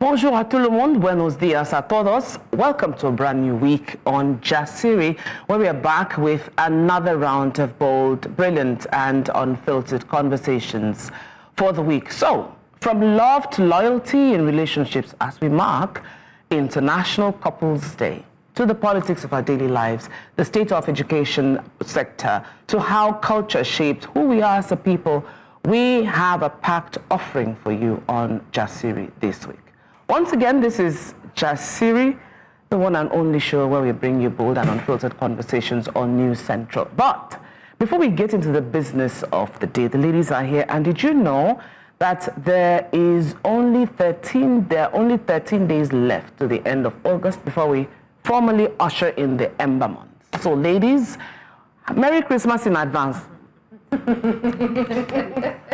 Bonjour à tout le monde, buenos dias a todos. Welcome to a brand new week on Jasiri, where we are back with another round of bold, brilliant and unfiltered conversations for the week. So, from love to loyalty in relationships as we mark International Couples Day, to the politics of our daily lives, the state of education sector, to how culture shaped who we are as a people, we have a packed offering for you on Jasiri this week. Once again, this is Jasiri, the one and only show where we bring you bold and unfiltered conversations on News Central. But before we get into the business of the day, the ladies are here. And did you know that there are only 13 days left to the end of August before we formally usher in the Ember month? So ladies, Merry Christmas in advance.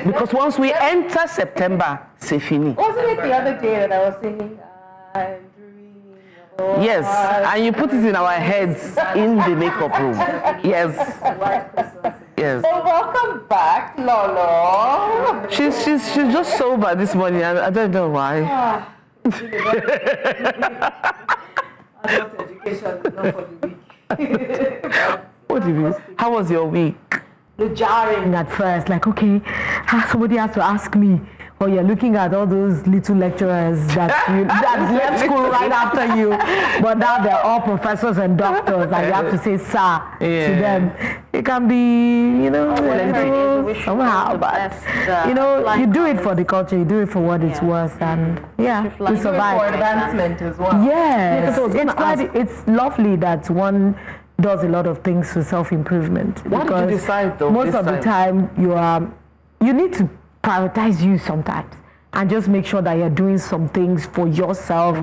Because once we enter September, c'est fini. Wasn't it the other day that I was singing, I'm dreaming of yes, and you put it in our heads in the makeup room. Yes. Yes. So welcome back, Lolo. She's just sober this morning. I don't know why. Adult education is not for the week. What do you mean? How was your week? The jarring at first, like, okay, somebody has to ask me, or you're looking at all those little lecturers that left school right after you, but now they're all professors and doctors, and you have to say sir to them. It can be, somehow, but you do it for the culture, you do it for what it's worth, and we survive. For advancement as well. Yes, it's lovely that one does a lot of things for self-improvement. What did you decide though? Most of the time you need to prioritize you sometimes and just make sure that you're doing some things for yourself,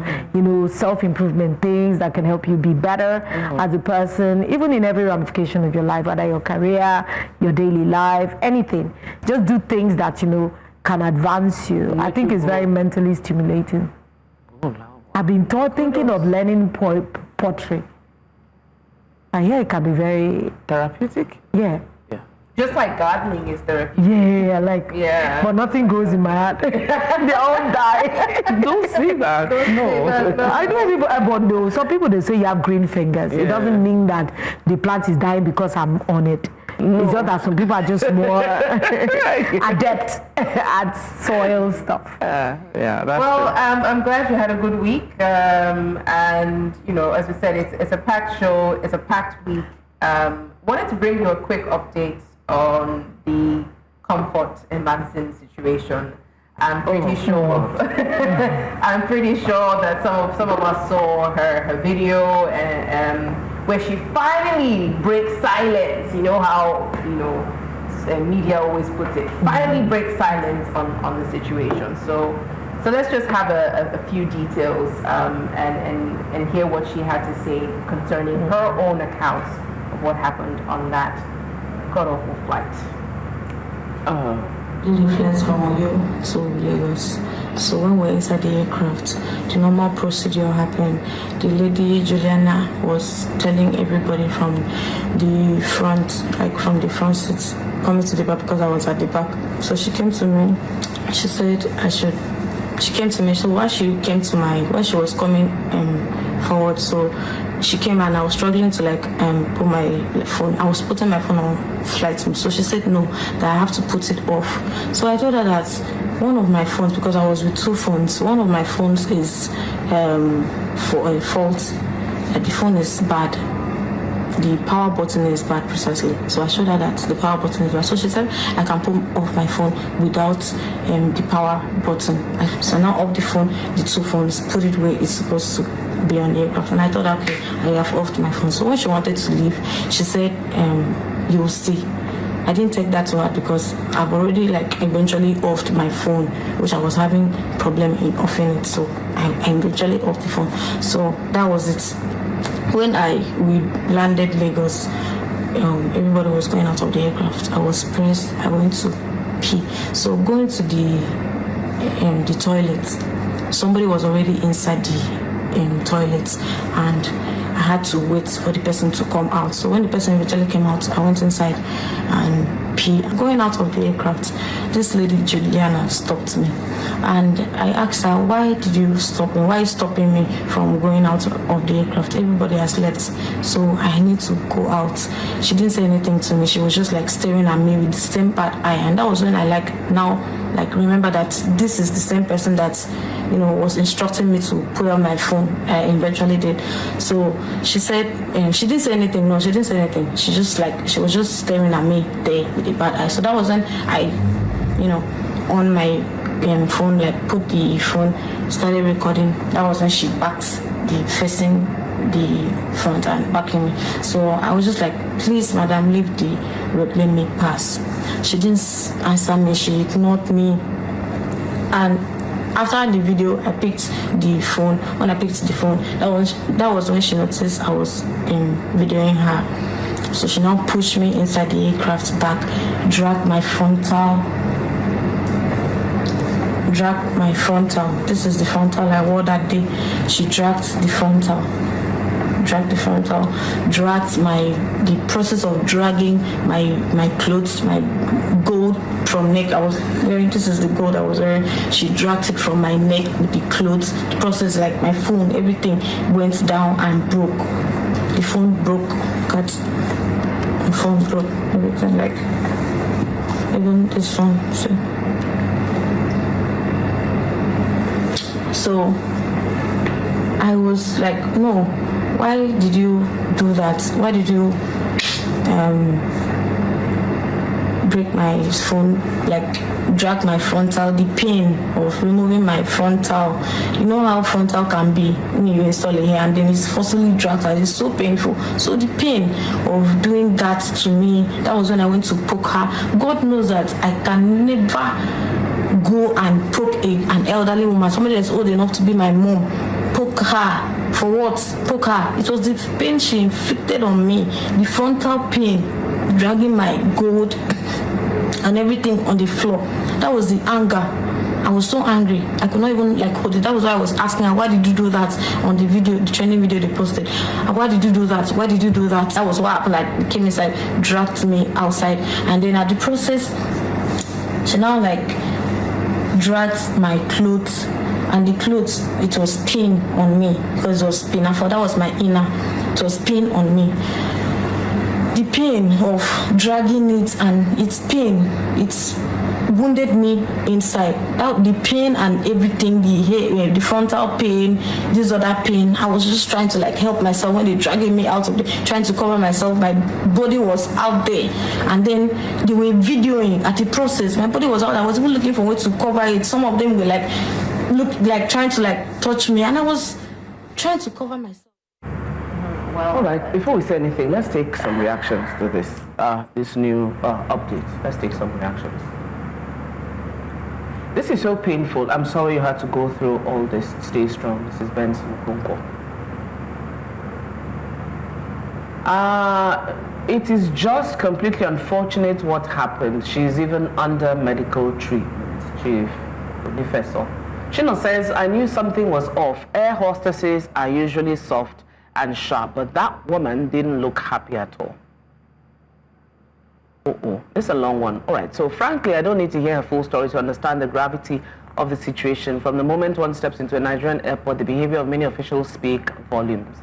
self-improvement things that can help you be better as a person, even in every ramification of your life, whether your career, your daily life, anything. Just do things that, can advance you. I think it's very mentally stimulating. I've been thinking of learning pottery. And it can be very therapeutic. Yeah. Just like gardening is therapeutic. Yeah. But nothing goes in my heart. They all die. Don't see that. No. I know people, but no. Some people, they say you have green fingers. Yeah. It doesn't mean that the plant is dying because I'm on it. No. It's just that some people are just more adept at soil stuff. That's well, I'm glad you had a good week. And, as we said, it's a packed show. It's a packed week. Wanted to bring you a quick update on the Comfort Emmanson situation. I'm pretty sure that some of us saw her video and where she finally breaks silence. You know how media always puts it. Finally breaks silence on the situation. So let's just have a few details and hear what she had to say concerning her own accounts of what happened on that god-awful flight. The flight from Oyo to Lagos. So when we're inside the aircraft, the normal procedure happened. The lady Juliana was telling everybody from the front seats, coming to the back because I was at the back. So she came to me. She said she came to me. So while she was coming forward, so she came and I was struggling to put my phone. I was putting my phone on flight mode. So she said no, that I have to put it off. So I told her that one of my phones, because I was with two phones, one of my phones is for a fault. The phone is bad. The power button is bad precisely. So I showed her that the power button is bad. So she said I can put off my phone without the power button. So now off the phone, the two phones, put it where it's supposed to be on the aircraft. And I thought, okay, I have offed my phone. So when she wanted to leave, she said, you will see. I didn't take that to heart because I've already eventually offed my phone, which I was having problem in offing it. So I eventually offed the phone. So that was it. When we landed Lagos, everybody was going out of the aircraft. I was pressed. I went to pee. So going to the toilet, somebody was already inside the toilet, and I had to wait for the person to come out. So when the person eventually came out, I went inside and pee. Going out of the aircraft, this lady Juliana stopped me, and I asked her, why did you stop me? Why are you stopping me from going out of the aircraft? Everybody has left, so I need to go out. She didn't say anything to me. She was just like staring at me with the same bad eye, and that was when I remember that this is the same person that was instructing me to put on my phone. I eventually did. So she said, she didn't say anything. No, she didn't say anything. She was just staring at me there with a bad eye. So that was when I, on my phone, put the phone, started recording. That was when she backed facing the front and backing me. So I was just like, please, madam, leave the road, let me pass. She didn't answer me. She ignored me. And after the video, I picked the phone. When I picked the phone, that was when she noticed I was videoing her. So she now pushed me inside the aircraft back, dragged my frontal. This is the frontal I wore that day. She dragged the frontal, the process of dragging my clothes, my gold from neck I was wearing. This is the gold I was wearing. She dragged it from my neck with the clothes. The process, like my phone, everything went down and broke. The phone broke. The phone broke. Everything, like even this phone. So I was like, no, why did you do that? Why did you break my phone, drag my frontal? The pain of removing my frontal, you know how frontal can be when you install a hair and then it's forcibly dragged, it's so painful. So the pain of doing that to me, that was when I went to poke her. God knows that I can never go and poke an elderly woman, somebody that's old enough to be my mom. Poke her. For what? Poke her. It was the pain she inflicted on me, the frontal pain, dragging my gold and everything on the floor. That was the anger. I was so angry. I could not even hold it. That was why I was asking her, why did you do that on the video, the training video they posted? Why did you do that? Why did you do that? That was what happened. Came inside, dragged me outside, and then at the process, she now dragged my clothes, and the clothes, it was pain on me because it was pain. I thought that was my inner. It was pain on me. The pain of dragging it, and it's pain. It's wounded me inside. The pain and everything, the frontal pain, this other pain. I was just trying to help myself when they dragging me out of the, trying to cover myself. My body was out there, and then they were videoing at the process. My body was out. I was even looking for a way to cover it. Some of them were trying to touch me, and I was trying to cover myself. Well, all right. Before we say anything, let's take some reactions to this new update. Let's take some reactions. This is so painful. I'm sorry you had to go through all this. Stay strong. This is Benson Kunko. It is just completely unfortunate what happened. She's even under medical treatment. Chief Professor Chino says, I knew something was off. Air hostesses are usually soft and sharp, but that woman didn't look happy at all. This is a long one. All right, so frankly, I don't need to hear her full story to understand the gravity of the situation. From the moment one steps into a Nigerian airport, the behavior of many officials speak volumes.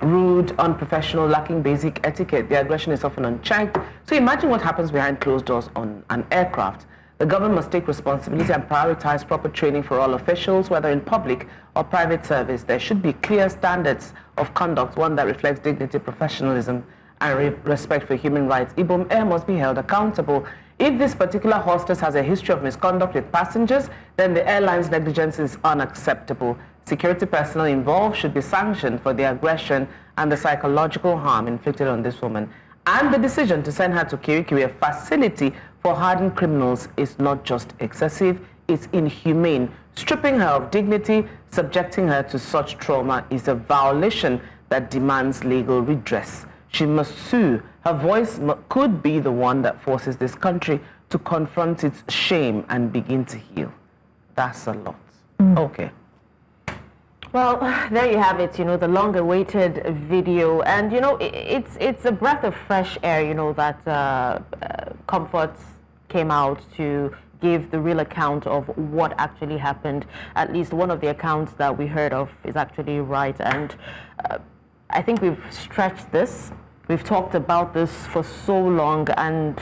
Rude, unprofessional, lacking basic etiquette. The aggression is often unchecked. So imagine what happens behind closed doors on an aircraft. The government must take responsibility and prioritize proper training for all officials, whether in public or private service. There should be clear standards of conduct, one that reflects dignity, professionalism, and respect for human rights. Ibom Air must be held accountable. If this particular hostess has a history of misconduct with passengers, then the airline's negligence is unacceptable. Security personnel involved should be sanctioned for the aggression and the psychological harm inflicted on this woman. And the decision to send her to Kirikiri, a facility for hardened criminals, is not just excessive, it's inhumane. Stripping her of dignity, subjecting her to such trauma is a violation that demands legal redress. She must sue. Her voice could be the one that forces this country to confront its shame and begin to heal. That's a lot. Okay. Well, there you have it, the long-awaited video. And, it's a breath of fresh air, that Comfort came out to give the real account of what actually happened. At least one of the accounts that we heard of is actually right. And I think we've stretched this. We've talked about this for so long, and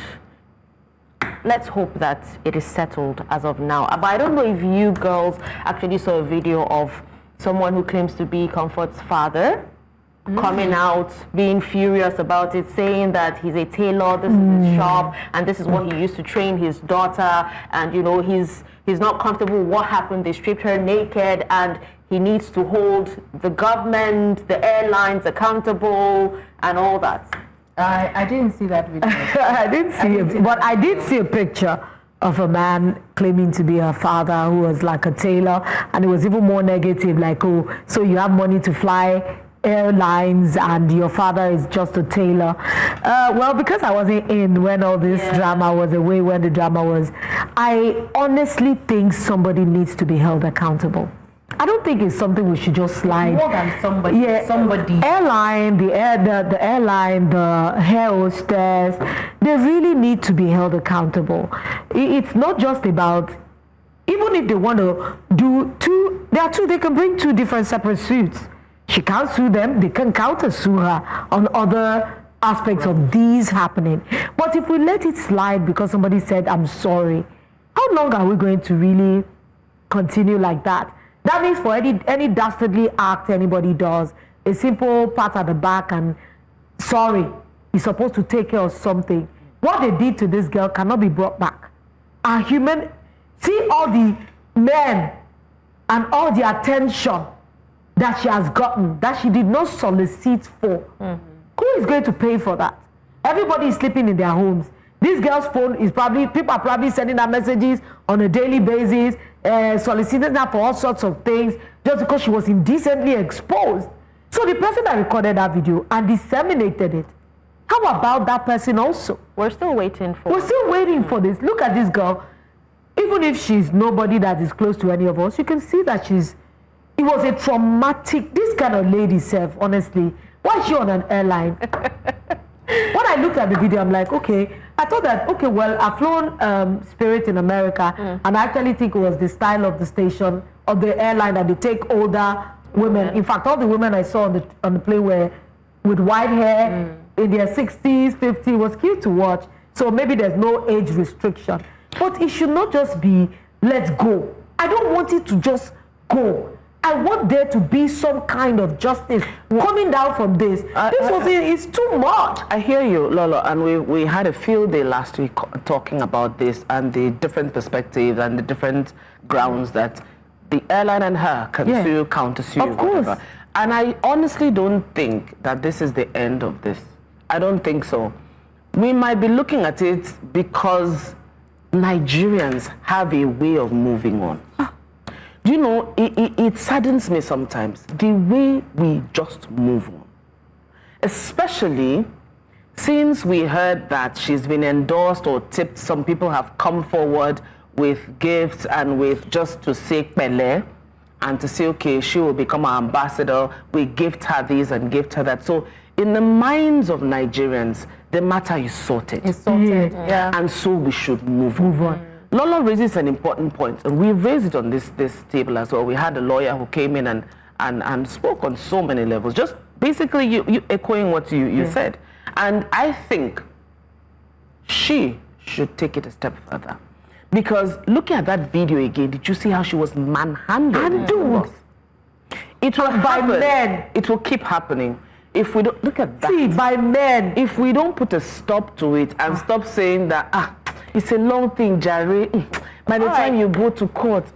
let's hope that it is settled as of now. But I don't know if you girls actually saw a video of someone who claims to be Comfort's father coming out, being furious about it, saying that he's a tailor, this is his shop, and this is what he used to train his daughter, and you know, he's not comfortable with what happened. They stripped her naked, and he needs to hold the government, the airlines accountable, and all that. I didn't see that video. I didn't see it, but I did see a picture of a man claiming to be her father who was like a tailor, and it was even more negative, like, oh, so you have money to fly airlines and your father is just a tailor. Well, because I wasn't in when all this drama was away, when the drama was, I honestly think somebody needs to be held accountable. I don't think it's something we should just slide. More than somebody. Yeah, somebody. Airline, the airline, the air hostess, they really need to be held accountable. It's not just about, even if they want to do two, they can bring two different separate suits. She can't sue them, they can counter sue her on other aspects of these happening. But if we let it slide because somebody said, I'm sorry, how long are we going to really continue like that? That means for any dastardly act anybody does, a simple pat at the back and sorry, you're supposed to take care of something. What they did to this girl cannot be brought back. Our human, see all the men and all the attention that she has gotten, that she did not solicit for. Who is going to pay for that? Everybody is sleeping in their homes. This girl's phone is probably, people are probably sending her messages on a daily basis, soliciting her for all sorts of things, just because she was indecently exposed. So the person that recorded that video and disseminated it, how about that person also? We're still waiting for this. Look at this girl. Even if she's nobody that is close to any of us, you can see that it was a traumatic, this kind of lady self, honestly. Why is she on an airline? When I looked at the video, I'm like, okay, I thought that, okay, well, I've flown Spirit in America, and I actually think it was the style of the station, of the airline, that they take older women. In fact, all the women I saw on the plane were with white hair, in their 60s, 50s, it was cute to watch. So maybe there's no age restriction. But it should not just be, let's go. I don't want it to just go. I want there to be some kind of justice coming down from this. It's too much. I hear you, Lolo, and we had a field day last week talking about this and the different perspectives and the different grounds that the airline and her can sue, counter sue, of course. whatever. And I honestly don't think that this is the end of this. I don't think so. We might be looking at it because Nigerians have a way of moving on. Do you know, it saddens me sometimes, the way we just move on. Especially since we heard that she's been endorsed or tipped, some people have come forward with gifts and with just to say pele and to say, okay, she will become our ambassador, we gift her this and gift her that. So in the minds of Nigerians, the matter is sorted. It's sorted, yeah. And so we should move on. Lolo raises an important point, and we've raised it on this table as well. We had a lawyer who came in and spoke on so many levels, just basically you echoing what you said. And I think she should take it a step further. Because looking at that video again, did you see how she was manhandled? It will by men. It will keep happening. If we don't, look at that. See, by men. If we don't put a stop to it and stop saying that, it's a long thing, Jasiri. By the time you go to court,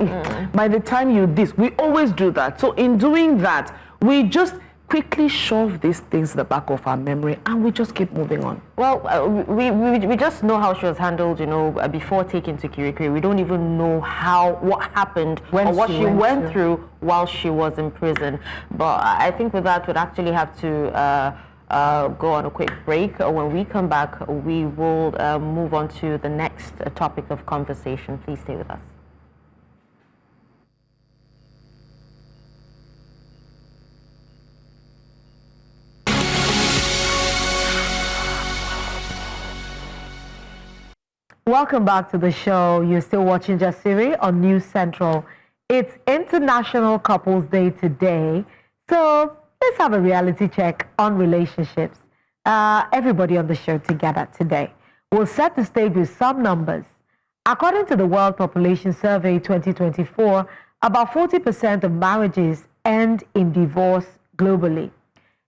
by the time you this, we always do that. So in doing that, we just quickly shove these things to the back of our memory and we just keep moving on. Well, we just know how she was handled, you know, before taken to Kirikiri. We don't even know what happened or what she went through while she was in prison. But I think with that, we'd actually have to go on a quick break. When we come back, we will move on to the next topic of conversation. Please stay with us. Welcome back to the show. You're still watching Jasiri on News Central. It's International Couples Day today. So let's have a reality check on relationships. Everybody on the show together today. We'll set the stage with some numbers. According to the World Population Survey 2024, about 40% of marriages end in divorce globally.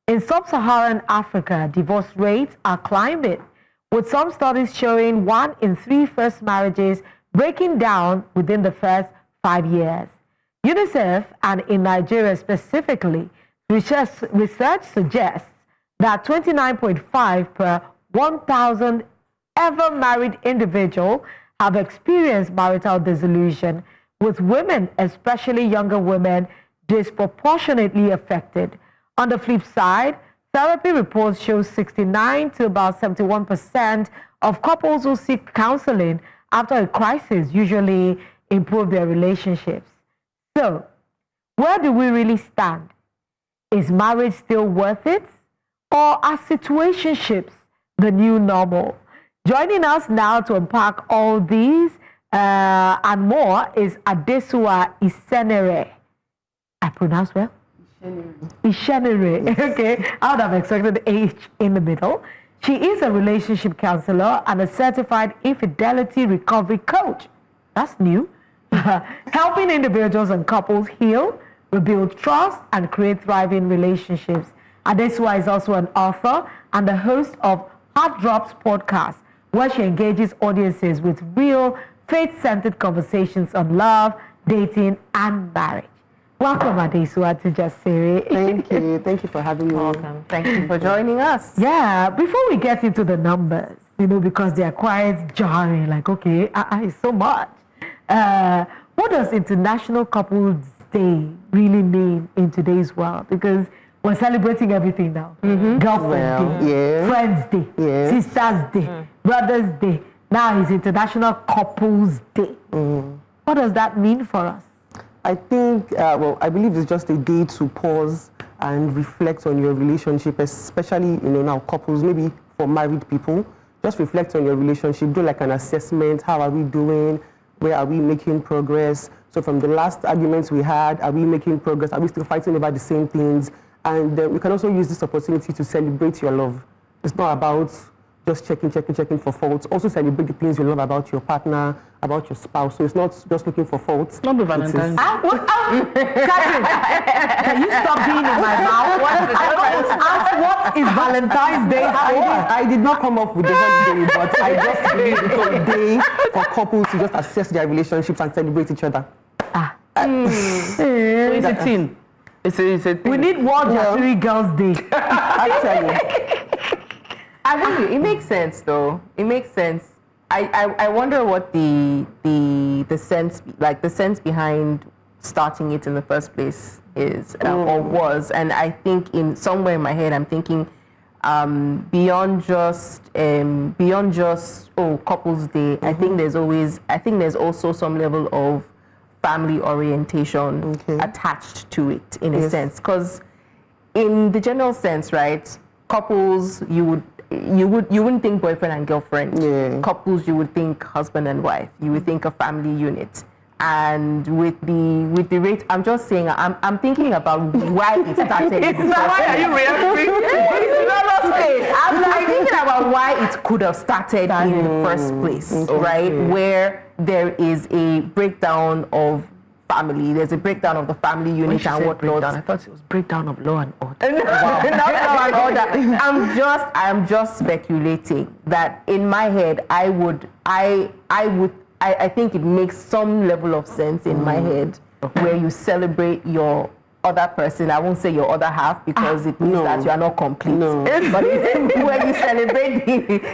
In Sub-Saharan Africa, divorce rates are climbing, with some studies showing 1 in 3 first marriages breaking down within the first 5 years. UNICEF, and in Nigeria specifically, research suggests that 29.5 per 1,000 ever married individual have experienced marital dissolution, with women, especially younger women, disproportionately affected. On the flip side, therapy reports show 69 to about 71% of couples who seek counseling after a crisis usually improve their relationships. So, where do we really stand? Is marriage still worth it? Or are situationships the new normal? Joining us now to unpack all these and more is Adesuwa Isénérè. I pronounce well? Isénérè. Okay, I would have expected the H in the middle. She is a relationship counselor and a certified infidelity recovery coach. That's new. Helping individuals and couples heal, rebuild trust, and create thriving relationships. Adesuwa is also an author and the host of Heart Drops podcast, where she engages audiences with real, faith-centered conversations on love, dating, and marriage. Welcome, Adesuwa, to Jasiri. Thank you. Thank you for having me. Welcome. Thank you for joining us. Yeah, before we get into the numbers, because they are quite jarring, like, okay, it's so much. What does International Couples Day really mean in today's world? Because we're celebrating everything now. Girlfriend Day, Friends Day, Sisters Day, Brothers Day. Now it's International Couples Day. What does that mean for us? I think, I believe it's just a day to pause and reflect on your relationship, especially, now couples, maybe for married people. Just reflect on your relationship, do like an assessment. How are we doing? Where are we making progress? So from the last arguments we had, are we making progress? Are we still fighting about the same things? And we can also use this opportunity to celebrate your love. It's not about just checking for faults. Also celebrate the things you love about your partner, about your spouse. So it's not just looking for faults. Not the Valentine's Day. Catherine, can you stop being in my mouth? I always ask, what is Valentine's Day for? I did not come up with the holiday, but I just believe it's a day for couples to just assess their relationships and celebrate each other. So it's a thing. It's a thing. We need one Jasiri Girls Day. Actually. I wonder, it makes sense though. It makes sense. I wonder what the sense behind starting it in the first place is or was. And I think somewhere in my head I'm thinking beyond just couples day. I think there's also some level of family orientation attached to it in a sense, because in the general sense, right, couples you wouldn't think boyfriend and girlfriend. Couples, you would think husband and wife. You would think a family unit. And with the rate, I'm just saying, I'm thinking about why it started. Why are you reacting? I'm thinking about why it could have started in the first place, right? Where there is a breakdown of family, there's a breakdown of the family unit and whatnot. I thought it was breakdown of law and order. Not law and order. I'm just speculating that in my head, I think it makes some level of sense in my head where you celebrate your other person. I won't say your other half because it means that you are not complete. But when you celebrate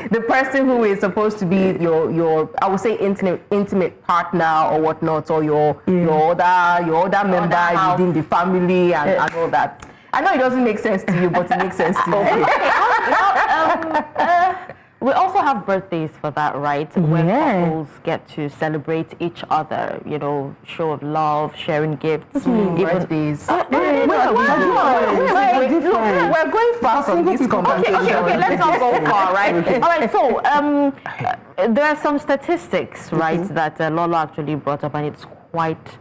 the person who is supposed to be your I would say intimate partner or whatnot, or your other member within the family and all that. I know it doesn't make sense to you, but it makes sense to me. We also have birthdays for that, right? Where Yeah. couples get to celebrate each other, you know, show of love, sharing gifts. Birthdays. We're going far from this conversation. Okay, let's not go far, right? All right, so there are some statistics, right, that Lolo actually brought up, and it's quite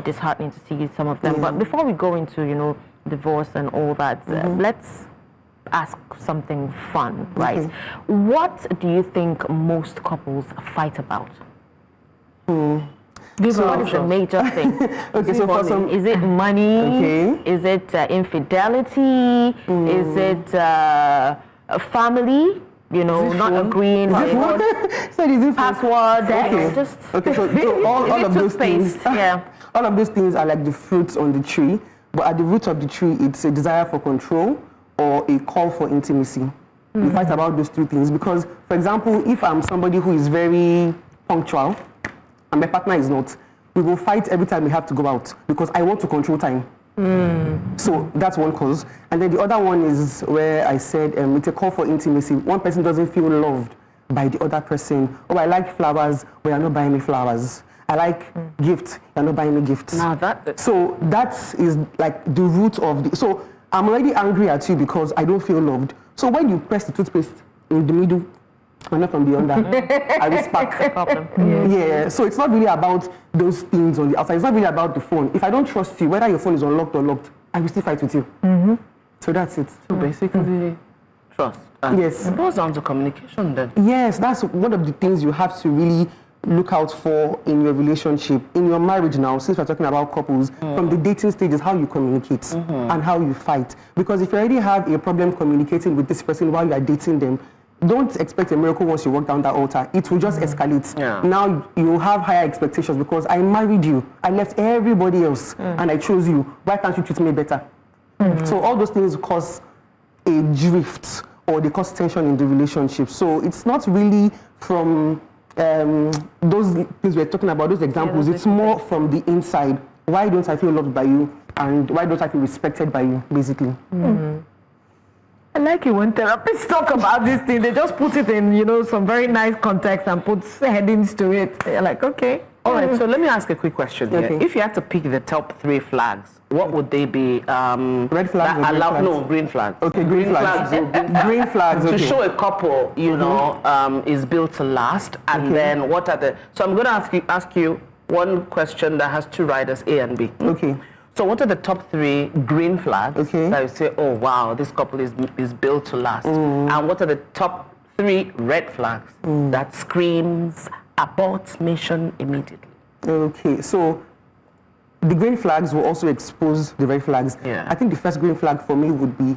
disheartening to see some of them. But before we go into, you know, divorce and all that, let's ask something fun, right? What do you think most couples fight about? What is the major thing? Is it money? Is it infidelity? Is it family? You know, not agreeing with passwords. Okay, so all of those things, yeah. all of those things are like the fruits on the tree, but at the root of the tree, it's a desire for control or a call for intimacy. We fight about those two things because, for example, if I'm somebody who is very punctual and my partner is not, we will fight every time we have to go out because I want to control time. So that's one cause. And then the other one is where I said it's a call for intimacy. One person doesn't feel loved by the other person. Oh, I like flowers, but you're not buying me flowers. I like gifts, you're not buying me gifts. So that is like the root of the... So I'm already angry at you because I don't feel loved. So when you press the toothpaste in the middle, and not from the under, I will spark. Yeah, so it's not really about those things on the outside. It's not really about the phone. If I don't trust you, whether your phone is unlocked or locked, I will still fight with you. So that's it. So basically, trust. Yes. It goes down to communication then. Yes, that's one of the things you have to really look out for in your relationship, in your marriage now, since we're talking about couples, from the dating stages, how you communicate and how you fight. Because if you already have a problem communicating with this person while you are dating them, don't expect a miracle once you walk down that altar. It will just escalate. Now you have higher expectations because I married you. I left everybody else and I chose you. Why can't you treat me better? So all those things cause a drift or they cause tension in the relationship. So it's not really from those things we're talking about, those examples. It's more from the inside. Why don't I feel loved by you? And why don't I feel respected by you, basically? I like it when therapists talk about this thing. They just put it in, you know, some very nice context and put headings to it. You're like, okay. All right, so let me ask a quick question here. Okay. If you had to pick the top 3 flags, what would they be? Red flags or green flags? No, green flags. Okay, green flags. Green flags, To okay. show a couple, you know, is built to last. And then what are the... So I'm going to ask you one question that has 2 riders, A and B. Okay. So what are the top 3 green flags Okay. that you say, oh, wow, this couple is built to last? And what are the top 3 red flags that screams abort mission immediately? Okay, so the green flags will also expose the red flags. I think the first green flag for me would be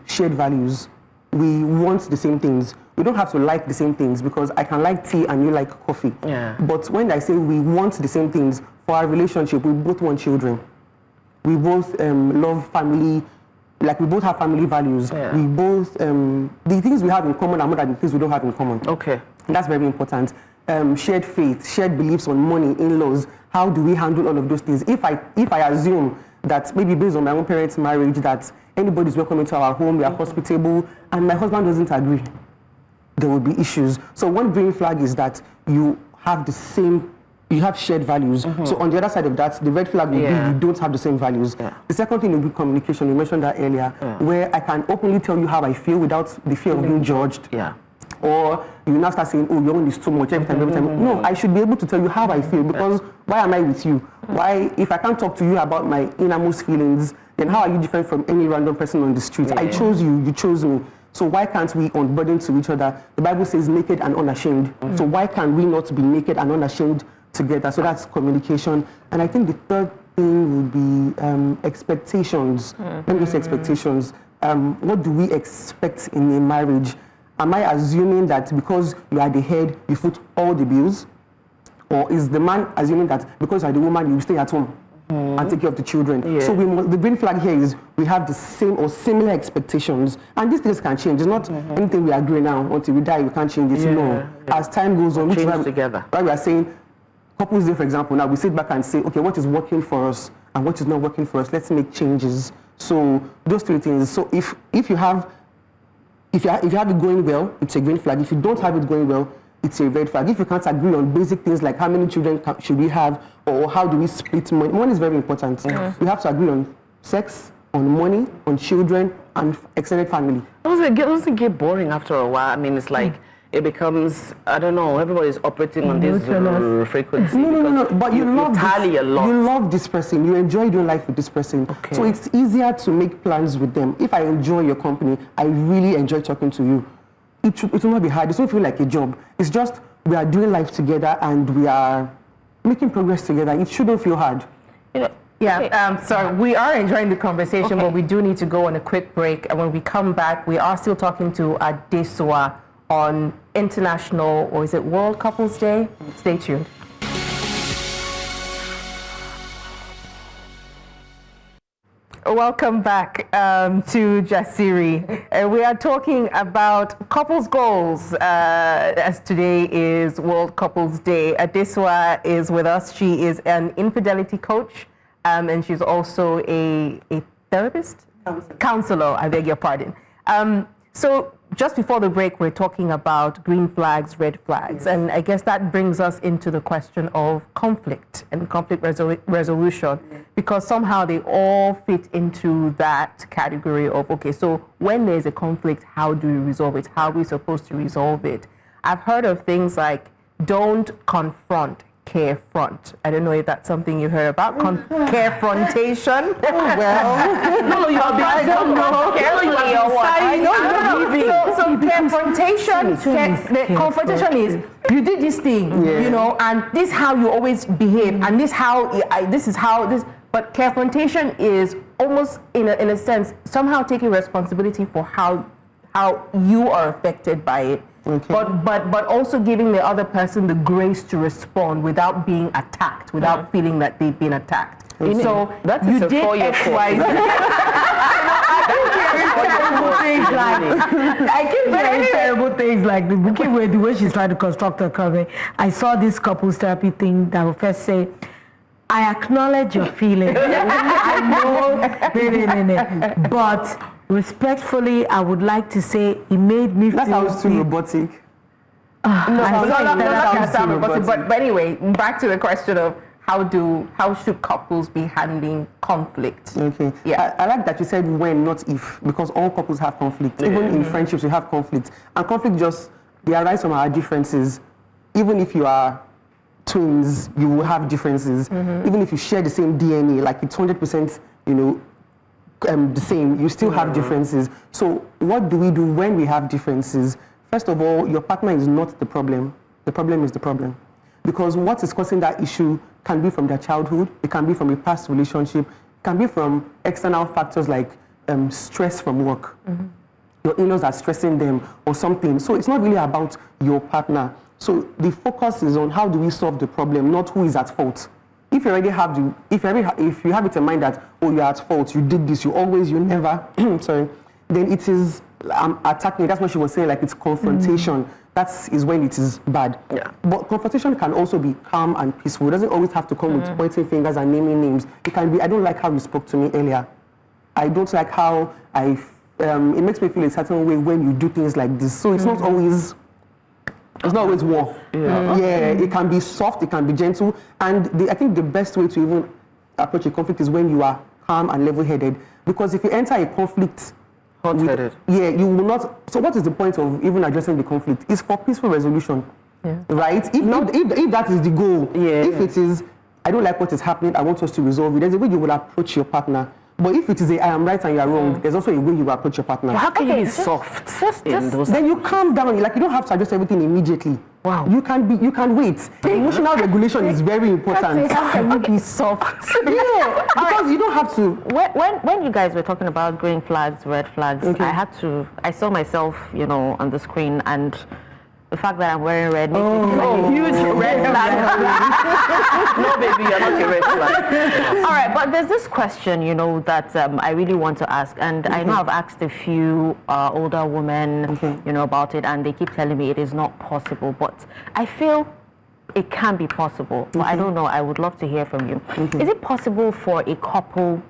shared values. We want the same things. We don't have to like the same things because I can like tea and you like coffee. But when I say we want the same things for our relationship, we both want children. We both love family, like we both have family values. We both, the things we have in common are more than the things we don't have in common. Okay. And that's very important. Shared faith, shared beliefs on money, in-laws. How do we handle all of those things? If I assume that maybe based on my own parents' marriage that anybody's welcome into our home, we are hospitable, and my husband doesn't agree, there will be issues. So one green flag is that you have the same, you have shared values. So on the other side of that, the red flag will be you don't have the same values. The second thing will be communication. You mentioned that earlier, where I can openly tell you how I feel without the fear of being judged. Or you now start saying, oh, your own is too much every time. No, I should be able to tell you how I feel because why am I with you? Why, if I can't talk to you about my innermost feelings, then how are you different from any random person on the street? I chose you, you chose me. So why can't we unburden to each other? The Bible says naked and unashamed. So why can we not be naked and unashamed together? So that's communication. And I think the third thing would be expectations. Let me just say expectations. What do we expect in a marriage? Am I assuming that because you are the head, you foot all the bills? Or is the man assuming that because you are the woman, you stay at home and take care of the children? So the green flag here is we have the same or similar expectations. And these things can change. It's not anything we agree now. Until we die, we can't change it. No. As time goes on, together. Right, we are saying, couples day, for example, now we sit back and say, okay, what is working for us and what is not working for us? Let's make changes. So those 3 things. So if you have If you have it going well, it's a green flag. If you don't have it going well, it's a red flag. If you can't agree on basic things like how many children should we have, or how do we split money. Money is very important. You have to agree on sex, on money, on children, and extended family. Doesn't get boring after a while? I mean, it's like it becomes, I don't know, everybody's operating on this frequency. No. But you love tally a lot. You love this person. You enjoy doing life with this person. Okay. So it's easier to make plans with them. If I enjoy your company, I really enjoy talking to you. It will not be hard. It won't feel like a job. It's just we are doing life together and we are making progress together. It shouldn't feel hard. Sorry, we are enjoying the conversation, but we do need to go on a quick break. And when we come back, we are still talking to Adesuwa on International, or is it World Couples Day? Stay tuned. Welcome back to Jasiri. We are talking about couples goals, as today is World Couples Day. Adesuwa is with us. She is an infidelity coach, and she's also a therapist? Counselor, I beg your pardon. So just before the break, we're talking about green flags, red flags, and I guess that brings us into the question of conflict and conflict resolution, because somehow they all fit into that category of, okay, so when there's a conflict, how do we resolve it? How are we supposed to resolve it? I've heard of things like don't confront, carefront. I don't know if that's something you heard about. Carefrontation. No, you are I don't know. Carefully or what? So confrontation, the confrontation is you did this thing, you know, and this is how you always behave, and this is how this. But confrontation is almost in a sense somehow taking responsibility for how you are affected by it. Okay. But also giving the other person the grace to respond without being attacked, without feeling that they've been attacked. Okay. So that you did X, Y, Z. I keep hearing terrible things like the way she's trying to construct her comment. I saw this couples therapy thing that will first say, I acknowledge your feelings. I know, but respectfully, I would like to say it made me that feel... sounds too robotic. But anyway, back to the question of how should couples be handling conflict? Okay. Yeah. I like that you said when, not if, because all couples have conflict. Even in friendships, we have conflict. And conflict they arise from our differences. Even if you are twins, you will have differences. Even if you share the same DNA, like it's 100%, the same, you still have differences. So what do we do when we have differences? First of all, your partner is not the problem. The problem is the problem. Because what is causing that issue can be from their childhood, it can be from a past relationship, it can be from external factors like stress from work. Your in-laws are stressing them or something. So it's not really about your partner. So the focus is on how do we solve the problem, not who is at fault. If you already have if you have it in mind that, oh, you're at fault, you did this, you never, sorry, then it is attacking. That's what she was saying, like it's confrontation. That is when it is bad. Yeah. But confrontation can also be calm and peaceful. It doesn't always have to come with pointing fingers and naming names. It can be, I don't like how you spoke to me earlier. I don't like how it makes me feel a certain way when you do things like this. So it's not always... It's not always war. It can be soft, it can be gentle. And I think the best way to even approach a conflict is when you are calm and level-headed. Because if you enter a conflict... Hot-headed. You will not... So what is the point of even addressing the conflict? It's for peaceful resolution. Right? If that is the goal, if it is, I don't like what is happening, I want us to resolve it, there's a way you will approach your partner. But if it is I am right and you are wrong, there's also a way you will approach your partner. But how can you be soft? Then you calm down. Like you don't have to adjust everything immediately. Wow. You can wait. Emotional regulation is very important. How can you be soft? Because you don't have to. When you guys were talking about green flags, red flags, I saw myself, on the screen, and the fact that I'm wearing red makes me feel like a huge red flag. No, baby, you're not a red flag. All right, but there's this question, that I really want to ask, and I know I've asked a few older women, about it, and they keep telling me it is not possible, but I feel it can be possible. But I don't know. I would love to hear from you. Is it possible for a couple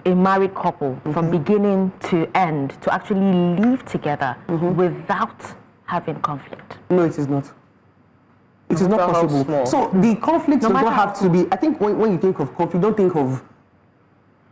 a married couple from beginning to end to actually live together without having conflict? No, it is not. It is not possible. So the conflict does not have to be, I think when you think of conflict, don't think of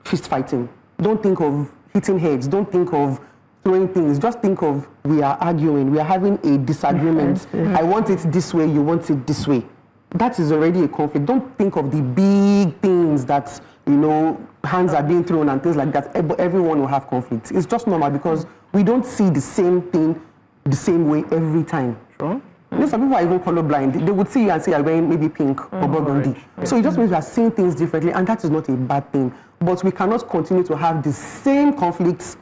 fist fighting. Don't think of hitting heads. Don't think of throwing things. Just think of we are arguing. We are having a disagreement. I want it this way. You want it this way. That is already a conflict. Don't think of the big things that, you know, hands are being thrown and things like that. Everyone will have conflict. It's just normal because we don't see the same thing the same way every time. Sure. You know, some people are even colorblind. They would see you and say you're wearing maybe pink or burgundy. So it just means we are seeing things differently, and that is not a bad thing. But we cannot continue to have the same conflicts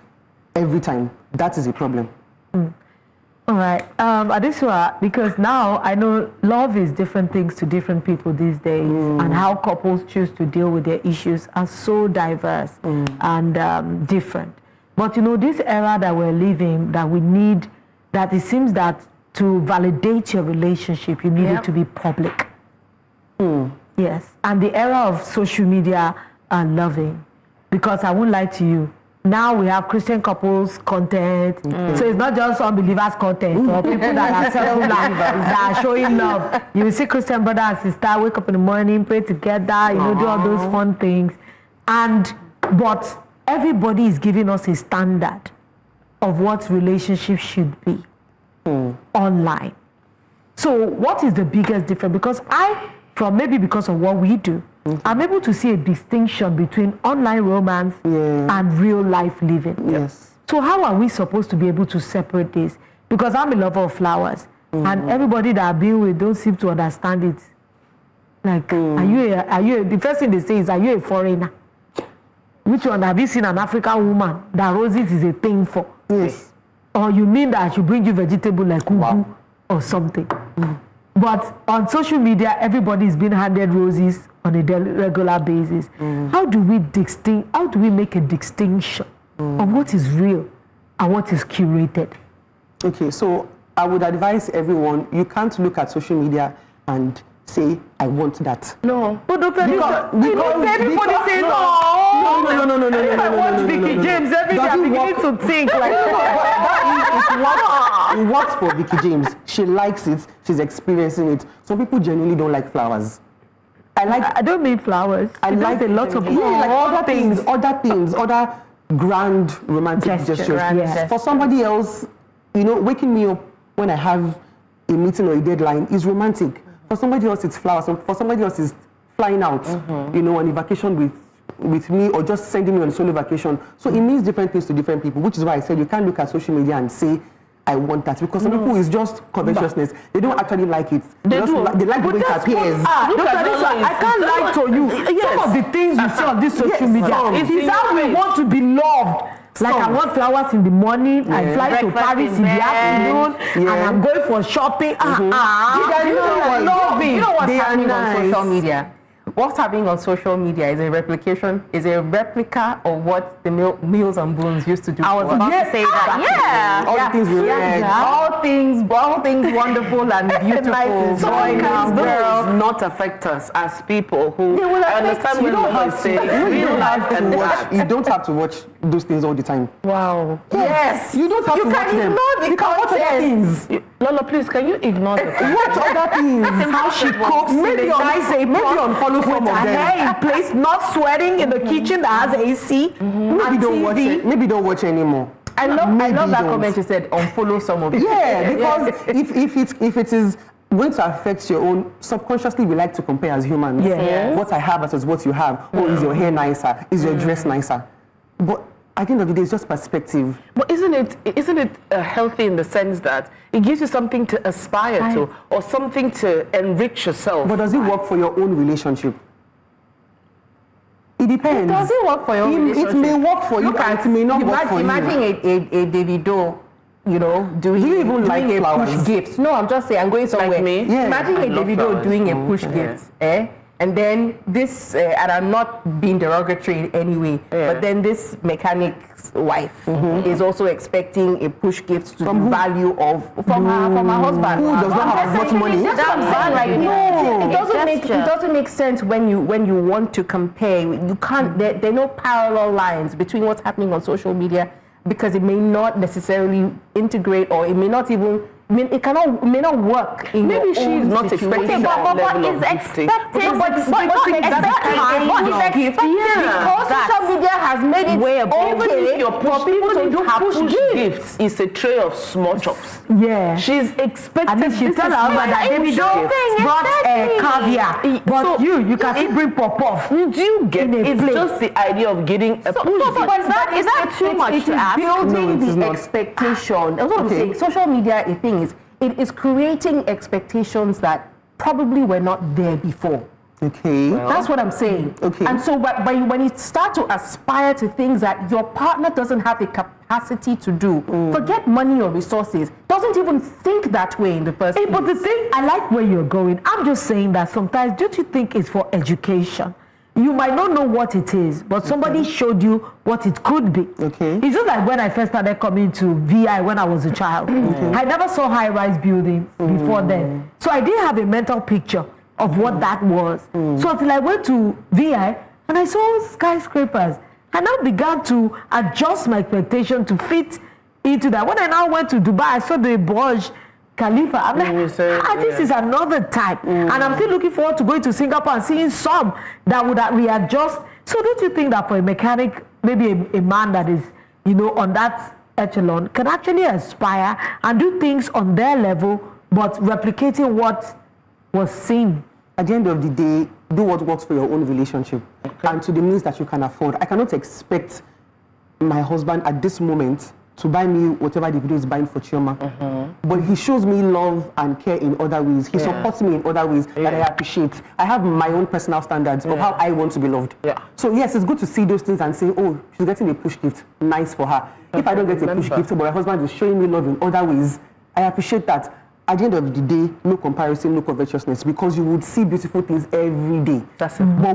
every time. That is a problem. All right, Adesuwa, because now I know love is different things to different people these days, and how couples choose to deal with their issues are so diverse and different. But you know, this era that we're living, that we need, that it seems that to validate your relationship, you need it to be public. Yes, and the era of social media and loving, because I won't lie to you, now we have Christian couples content, so it's not just unbelievers content or people that are self-believers that are showing love. You will see Christian brother and sister wake up in the morning, pray together, you know, do all those fun things, but everybody is giving us a standard of what relationships should be online. So what is the biggest difference? Because maybe because of what we do, I'm able to see a distinction between online romance and real life living. Yes. So how are we supposed to be able to separate this? Because I'm a lover of flowers, and everybody that I've been with don't seem to understand it. Like, are you the first thing they say is, are you a foreigner? Which one? Have you seen an African woman that roses is a thing for? Yes. Or you mean that I should bring you vegetable like ugu or something? But on social media, everybody is being handed roses on a regular basis. How do we make a distinction of what is real and what is curated? Okay, so I would advise everyone, you can't look at social media and say, I want that. No. But Dr. because everybody says, no. If I watch Vicky James every day, I'm beginning to think like it works for Vicky James. She likes it. She's experiencing it. Some people genuinely don't like flowers. I don't mean flowers. I like a lot of other grand romantic gestures. Yes. For somebody else, you know, waking me up when I have a meeting or a deadline is romantic. For somebody else, it's flowers. For somebody else, it's flying out, you know, on a vacation with me, or just sending me on a solo vacation. So it means different things to different people, which is why I said you can't look at social media and say, I want that, because some people is just covetousness. They don't actually like it. They like the way it appears. I can't lie to you. Some of the things you see on this social media is how we want to be loved. Like I want flowers in the morning, I fly to Paris in the afternoon, and I'm going for shopping. You know what's happening on social media? What's happening on social media is a replica of what the Meals and Bones used to do. I was about to say that. All the things we read. All things wonderful and beautiful. So can those not affect us as people who understand when we say real life and watch? You don't have to watch those things all the time. Wow. Yes. You don't have to watch them. You can watch other things. Lola, please, can you ignore the Watch other things. How she cooks. Maybe unfollow some of them. Her hair in place, not sweating in the kitchen that has AC. Maybe don't watch it. Maybe don't watch anymore. I love that comment you said, unfollow some of it. Yeah, because if it is going to affect your own, subconsciously we like to compare as humans. Yes. What I have versus what you have. Oh, is your hair nicer? Is your dress nicer? But at the end of the day, it's just perspective. But isn't it healthy in the sense that it gives you something to aspire to, or something to enrich yourself? But does it work for your own relationship? It depends. Does it work for your relationship? It may work for you, and it may not work for you. Imagine a Davido, you know, doing like a flowers? push gift. No, I'm just saying, I'm going somewhere. Like me? Yeah. Imagine a Davido doing a push gift, and then this, and I'm not being derogatory in any way, but then this mechanic's wife is also expecting a push gift to the value of from her husband. Who does not have as much money? That's what I'm saying. Like, no, it doesn't doesn't make sense when you want to compare. You can't. There are no parallel lines between what's happening on social media, because it may not necessarily integrate, or it may not even. I mean, it may not work in Maybe your she's own not situation. expecting that level of gifting. Because social media has made it Even if you're for people to do push gifts, it's a tray of small chops. Yeah. She's expecting. And she tell her that David brought caviar, but So you can still bring pop-off. Do you get In a it's plate. just the idea of getting a push gift. But is that too much to ask? Building No, it is the not. expectation. That's what I'm saying. Social media, a thing is, it is creating expectations that probably were not there before. Okay. That's what I'm saying. Okay. And so when you start to aspire to things that your partner doesn't have the capacity to do, forget money or resources, doesn't even think that way in the first place. But the thing, I like where you're going. I'm just saying that sometimes, don't you think it's for education? You might not know what it is, but somebody showed you what it could be. Okay. It's just like when I first started coming to VI when I was a child. I never saw high-rise buildings before then. So I didn't have a mental picture of what that was. So until I went to VI and I saw skyscrapers, I now began to adjust my expectation to fit into that. When I now went to Dubai, I saw the Burj Khalifa. I'm like, this is another type. And I'm still looking forward to going to Singapore and seeing some that would readjust. So don't you think that for a mechanic, maybe a man that is, on that echelon can actually aspire and do things on their level, but replicating what was seen? At the end of the day, do what works for your own relationship and to the means that you can afford. I cannot expect my husband at this moment to buy me whatever the video is buying for Chioma. But he shows me love and care in other ways. He supports me in other ways that I appreciate. I have my own personal standards of how I want to be loved. So yes, it's good to see those things and say, oh, she's getting a push gift. Nice for her. If I don't get a push gift, but my husband is showing me love in other ways, I appreciate that. At the end of the day, no comparison, no covetousness, because you would see beautiful things every day. That's it. But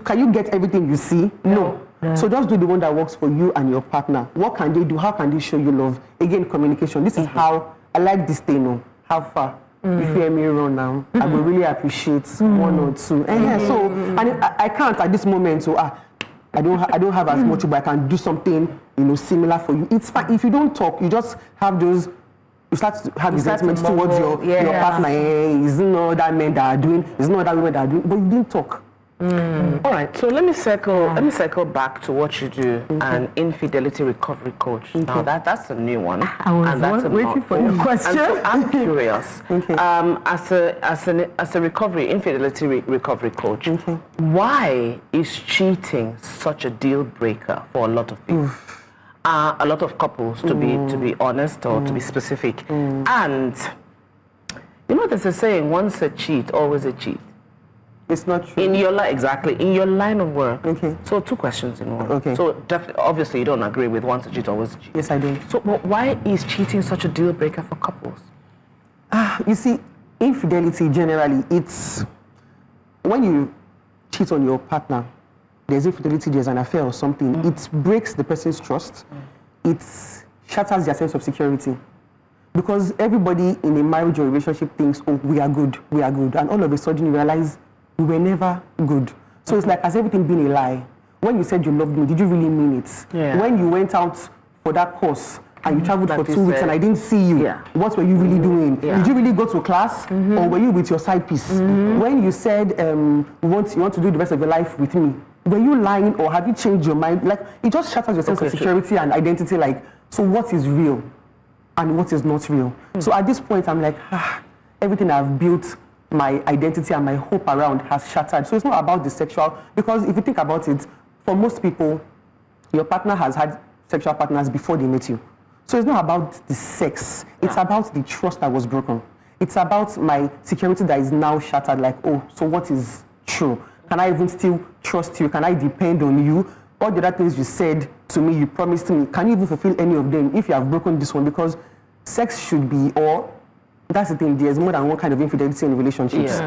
can you get everything you see? No. So just do the one that works for you and your partner. What can they do? How can they show you love? Again, communication. This is how I like this thing. No, how far? If you hear me run now, I will really appreciate one or two. And so, and I can't at this moment. So I don't have as much, but I can do something similar for you. It's fine if you don't talk. You just have those. You start to have resentment towards your partner. It's not that men that are doing. It's not that women that are doing. But you didn't talk. All right, so let me circle back to what you do, an infidelity recovery coach. Now that's a new one. I was waiting for your question. And so I'm curious, as a infidelity recovery coach, why is cheating such a deal breaker for a lot of people? A lot of couples, to be honest or to be specific. And there's a saying: once a cheat, always a cheat. It's not true. In your in your line of work. Okay. So 2 questions in one. Okay. So obviously you don't agree with once a cheat, always a cheat. Yes, I do. So why is cheating such a deal breaker for couples? You see, infidelity generally, it's when you cheat on your partner, there's infidelity, there's an affair or something, it breaks the person's trust, it shatters their sense of security. Because everybody in a marriage or relationship thinks, oh, we are good, and all of a sudden you realize we were never good. So it's like, has everything been a lie? When you said you loved me, did you really mean it? Yeah. When you went out for that course and you traveled for 2 weeks and I didn't see you, what were you really doing? Yeah. Did you really go to class or were you with your side piece? When you said you want to do the rest of your life with me, were you lying or have you changed your mind? Like, it just shatters your sense of security and identity. Like, so what is real and what is not real? So at this point, I'm like, everything I've built my identity and my hope around has shattered. So it's not about the sexual, because if you think about it, for most people, your partner has had sexual partners before they met you. So it's not about the sex. It's about the trust that was broken. It's about my security that is now shattered. Like, oh, so what is true? Can I even still trust you? Can I depend on you? All the other things you said to me, you promised me, can you even fulfill any of them if you have broken this one? Because sex should be, or that's the thing, there's more than one kind of infidelity in relationships.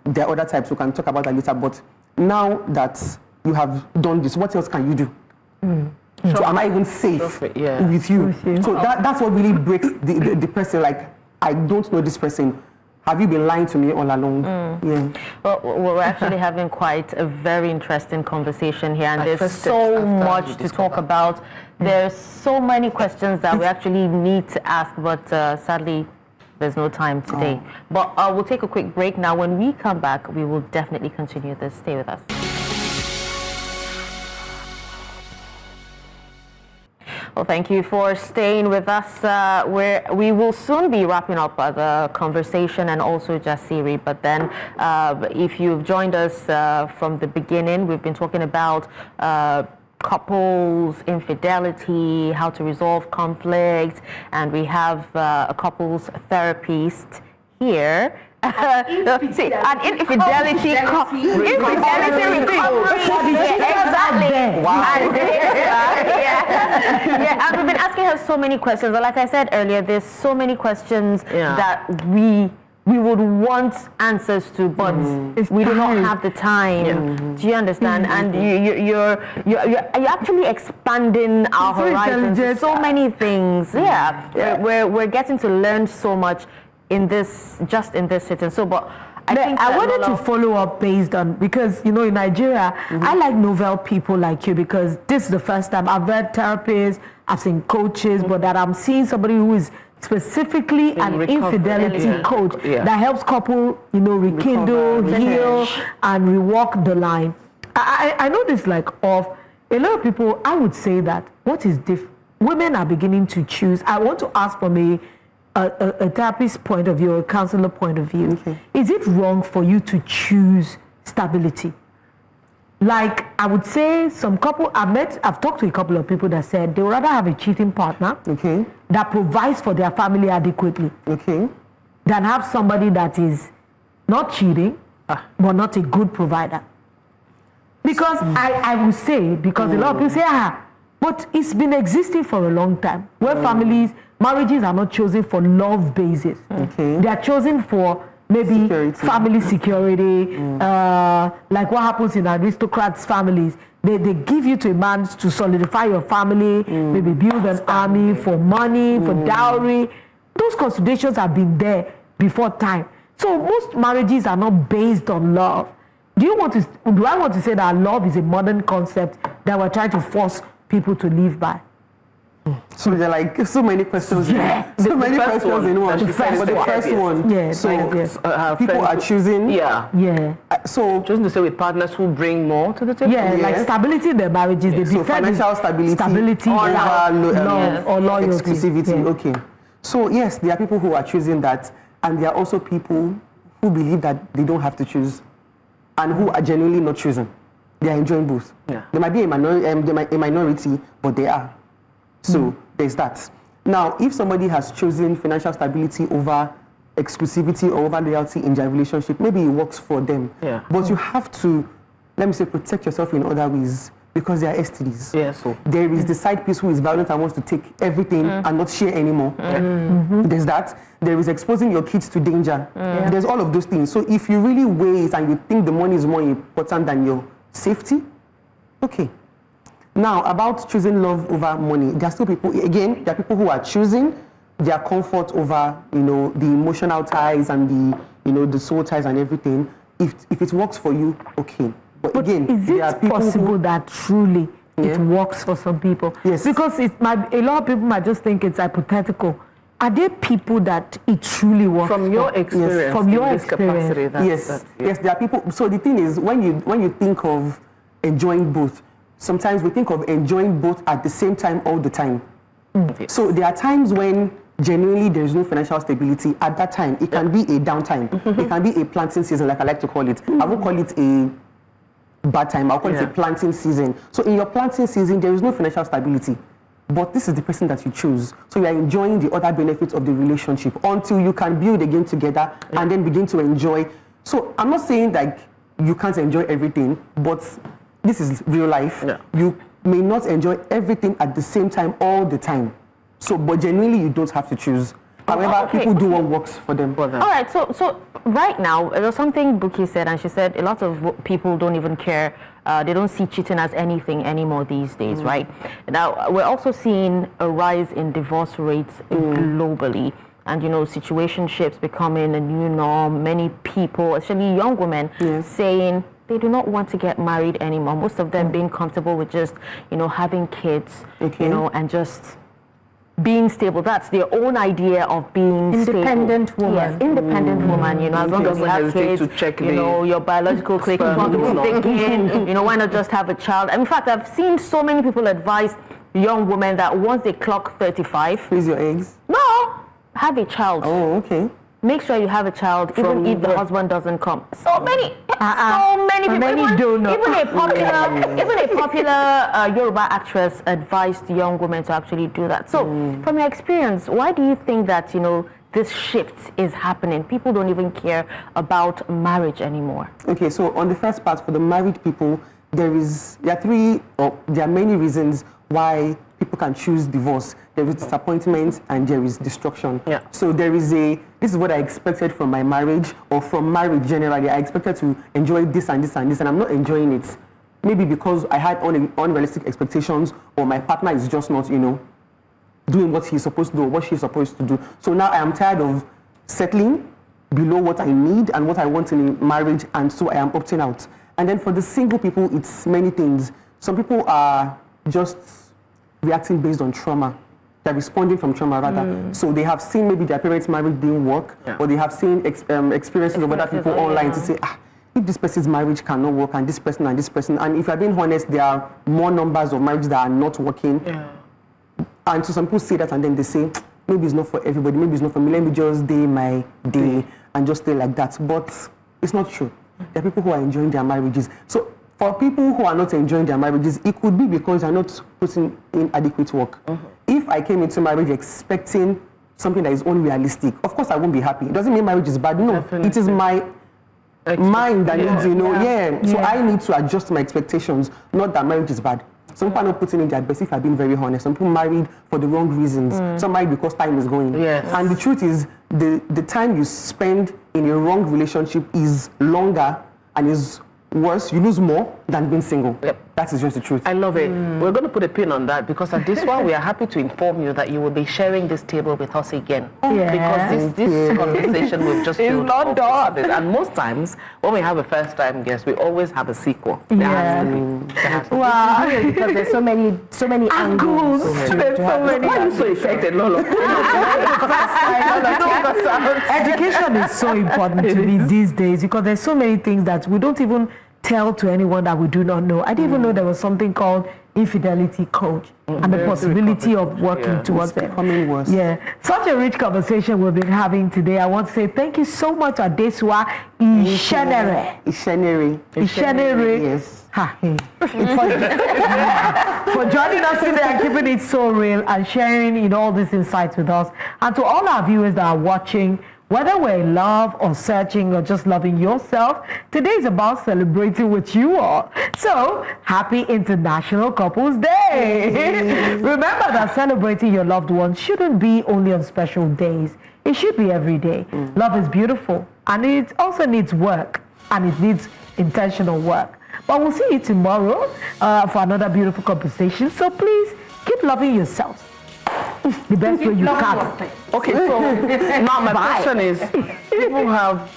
There are other types, we can talk about that later, but now that you have done this, what else can you do? So am I even safe with you? So that's what really breaks the person. Like, I don't know this person. have you been lying to me all along? Yeah. Well, we're actually having quite a very interesting conversation here, and there's so much to talk about. There's so many questions that we actually need to ask, but sadly, there's no time today. But we'll take a quick break now. When we come back, we will definitely continue this. Stay with us. Well, thank you for staying with us. We will soon be wrapping up the conversation and also Jasiri. But then, if you've joined us from the beginning, we've been talking about couples, infidelity, how to resolve conflict, and we have a couples therapist here. See, an infidelity recovery. Exactly. Wow. And we've been asking her so many questions. But like I said earlier, there's so many questions that we would want answers to, but we do not have the time. Do you understand? And you're actually expanding our horizons to so many things. We're getting to learn so much in this sitting. So, but I wanted to follow up based on, because in Nigeria, I like novel people like you, because this is the first time I've read therapists, I've seen coaches, but that I'm seeing somebody who is specifically an infidelity coach that helps couple, rekindle, heal, and rewalk the line. I know this of a lot of people. I would say that what is different, women are beginning to choose. I want to ask from a therapist point of view, or a counselor point of view, is it wrong for you to choose stability? Like, I would say I've talked to a couple of people that said they would rather have a cheating partner that provides for their family adequately than have somebody that is not cheating, but not a good provider. Because I would say, because a lot of people say, but it's been existing for a long time, where marriages are not chosen for love basis. They are chosen for maybe family security, like what happens in aristocrats' families. They give you to a man to solidify your family, maybe build an army for money, for dowry. Those considerations have been there before time. So most marriages are not based on love. Do I want to say that love is a modern concept that we're trying to force people to live by? So there are so many questions. So many questions in one. But the first one. So people are choosing. So choosing to stay with partners who bring more to the table. Like stability in their marriages. They so financial stability or love or loyalty. Exclusivity. Okay. So yes, there are people who are choosing that, and there are also people who believe that they don't have to choose, and who are genuinely not choosing. They are enjoying both. They might be a minority, but they are. So there's that. Now, if somebody has chosen financial stability over exclusivity or over loyalty in their relationship, maybe it works for them. But you have to, protect yourself in other ways, because there are STDs. So there is the side piece who is violent and wants to take everything and not share anymore. There's that. There is exposing your kids to danger. There's all of those things. So if you really weigh it and you think the money is more important than your safety, okay. Now, about choosing love over money, there are still people, again, there are people who are choosing their comfort over, the emotional ties and the soul ties and everything. If it works for you, okay. But again, is it possible that truly it works for some people? Yes. Because a lot of people might just think it's hypothetical. Are there people that it truly works from your experience? From your experience. Yes, there are people. So the thing is, when you think of enjoying both, sometimes we think of enjoying both at the same time all the time. So there are times when genuinely there is no financial stability. At that time, it can be a downtime. It can be a planting season, like I like to call it. I won't call it a bad time. I'll call it a planting season. So in your planting season, there is no financial stability. But this is the person that you choose. So you are enjoying the other benefits of the relationship until you can build again together and then begin to enjoy. So I'm not saying like you can't enjoy everything, but this is real life. You may not enjoy everything at the same time all the time. So, but genuinely, you don't have to choose. However, people do what works for them. All right. So right now, there's something Buki said, and she said a lot of people don't even care. They don't see cheating as anything anymore these days, right? Now, we're also seeing a rise in divorce rates globally. and situationships becoming a new norm, many people, especially young women, saying they do not want to get married anymore. Most of them being comfortable with just, having kids, and just being stable. That's their own idea of being independent stable. woman. Yes, independent woman. As long as you have kids, to check your biological clock is ticking. Why not just have a child? In fact, I've seen so many people advise young women that once they clock 35, freeze your eggs. No, have a child. Oh, okay. Make sure you have a child, even if the husband doesn't come. So many people. Many do not. Even a popular Yoruba actress advised young women to actually do that. So, from your experience, why do you think that this shift is happening? People don't even care about marriage anymore. Okay, so on the first part, for the married people, there are many reasons why people can choose divorce. There is disappointment and there is destruction. Yeah. So this is what I expected from my marriage, or from marriage generally. I expected to enjoy this and this and this, and I'm not enjoying it. Maybe because I had unrealistic expectations, or my partner is just not, doing what he's supposed to do or what she's supposed to do. So now I am tired of settling below what I need and what I want in a marriage, and so I am opting out. And then for the single people, it's many things. Some people are just reacting based on trauma. They're responding from trauma, rather. So they have seen maybe their parents' marriage didn't work, or they have seen experiences of other people online to say, if this person's marriage cannot work, and this person, and if you're being honest, there are more numbers of marriages that are not working. And so some people say that, and then they say, maybe it's not for everybody, maybe it's not for me, let me just day my day and just stay like that. But it's not true. There are people who are enjoying their marriages. So for people who are not enjoying their marriages, it could be because they're not putting in adequate work. If I came into marriage expecting something that is unrealistic, of course I won't be happy. It doesn't mean marriage is bad. No, Definitely. It is my mind that needs, So I need to adjust my expectations, not that marriage is bad. Some people are not putting in their best, if I've been very honest. Some people married for the wrong reasons. Some married because time is going. Yes. And the truth is, the time you spend in a wrong relationship is longer and is worse. You lose more than being single. Yep. That is just the truth. I love it. We're going to put a pin on that, because at this one, we are happy to inform you that you will be sharing this table with us again. Because this conversation we've just It's not done. And most times, when we have a first-time guest, we always have a sequel. There has to be. There has to be. Wow. Because there's so many angles. There's so many. Why are you so excited, Lolo? Education is so important to me these days, because there's so many things that we don't even tell to anyone that we do not know. I didn't even know there was something called infidelity coach and the possibility of working towards it. Becoming worse. Yeah, such a rich conversation we've been having today. I want to say thank you so much, Adesuwa Isénérè. Isénérè. Yes. For joining us today and keeping it so real and sharing all these insights with us. And to all our viewers that are watching, whether we're in love or searching or just loving yourself, today is about celebrating with you all. So, happy International Couples Day! Remember that celebrating your loved ones shouldn't be only on special days. It should be every day. Love is beautiful, and it also needs work, and it needs intentional work. But we'll see you tomorrow for another beautiful conversation. So please, keep loving yourselves the best way you can. Okay, so now my question is, people have